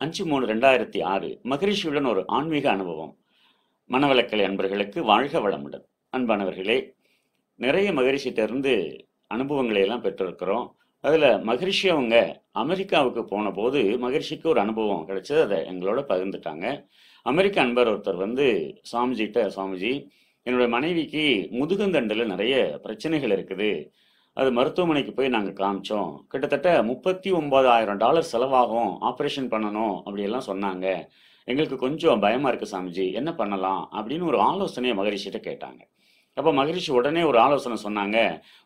5/3/2006 மகரிஷியுடன் ஒரு ஆன்மீக அனுபவம். மனவளக்கலை அன்பர்களுக்கு வாழ்க வளமுடன். அன்பானவர்களே, நிறைய மகரிஷிட்ட இருந்து அனுபவங்களை எல்லாம் பெற்றிருக்கிறோம். அதில் மகரிஷி அவங்க அமெரிக்காவுக்கு போன போது மகரிஷிக்கு ஒரு அனுபவம் கிடைச்சது. அதை எங்களோட பகிர்ந்துட்டாங்க. அமெரிக்க அன்பர் ஒருத்தர் வந்து சுவாமிஜிட்ட, சுவாமிஜி, என்னுடைய மனைவிக்கு முதுகுந்தண்டில் நிறைய பிரச்சனைகள் இருக்குது. அது மருத்துவமனைக்கு போய் நாங்கள் காமிச்சோம். கிட்டத்தட்ட $39,000 செலவாகும், ஆப்ரேஷன் பண்ணணும் அப்படியெல்லாம் சொன்னாங்க. எங்களுக்கு கொஞ்சம் பயமா இருக்கு சாமிஜி, என்ன பண்ணலாம் அப்படின்னு ஒரு ஆலோசனையை மகரிஷிட்ட கேட்டாங்க. அப்போ மகரிஷி உடனே ஒரு ஆலோசனை சொன்னாங்க.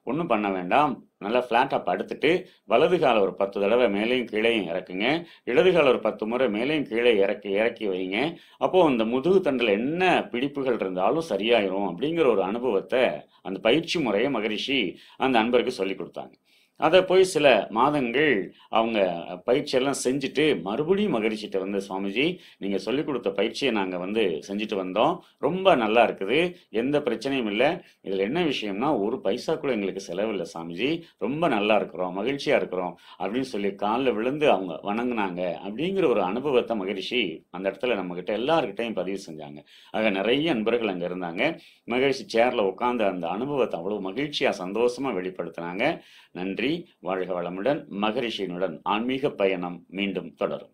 ஒன்றும் பண்ண வேண்டாம், நல்லா ஃப்ளாட்டாக படுத்துட்டு வலது காலை ஒரு 10 தடவை மேலேயும் கீழேயும் இறக்குங்க, இடது காலை ஒரு 10 முறை மேலேயும் கீழே இறக்கி இறக்கி வைங்க. அப்போது அந்த முதுகு தண்டில் என்ன பிடிப்புகள் இருந்தாலும் சரியாயிரும் அப்படிங்கிற ஒரு அனுபவத்தை, அந்த பயிற்சி முறையை மகரிஷி அந்த அன்பருக்கு சொல்லி கொடுத்தாங்க. அதை போய் சில மாதங்கள் அவங்க பயிற்சியெல்லாம் செஞ்சுட்டு மறுபடியும் மகரிஷிட்ட வந்து, சுவாமிஜி, நீங்கள் சொல்லிக் கொடுத்த பயிற்சியை நாங்கள் வந்து செஞ்சுட்டு வந்தோம், ரொம்ப நல்லா இருக்குது, எந்த பிரச்சனையும் இல்லை. இதில் என்ன விஷயம்னா, ஒரு பைசா கூட எங்களுக்கு செலவில்லை சாமிஜி, ரொம்ப நல்லா இருக்கிறோம், மகிழ்ச்சியாக இருக்கிறோம் அப்படின்னு சொல்லி காலில் விழுந்து அவங்க வணங்குனாங்க. அப்படிங்கிற ஒரு அனுபவத்தை மகரிஷி அந்த இடத்துல நம்மக்கிட்ட எல்லாருக்கிட்டையும் பதிவு செஞ்சாங்க. ஆக நிறைய அன்பர்கள் அங்கே இருந்தாங்க. மகரிஷி சேரில் உட்காந்து அந்த அனுபவத்தை அவ்வளோ மகிழ்ச்சியாக சந்தோஷமாக வெளிப்படுத்தினாங்க. நன்றி. வாழ்க வளமுடன். மகரிஷியினுடன் ஆன்மீக பயணம் மீண்டும் தொடரும்.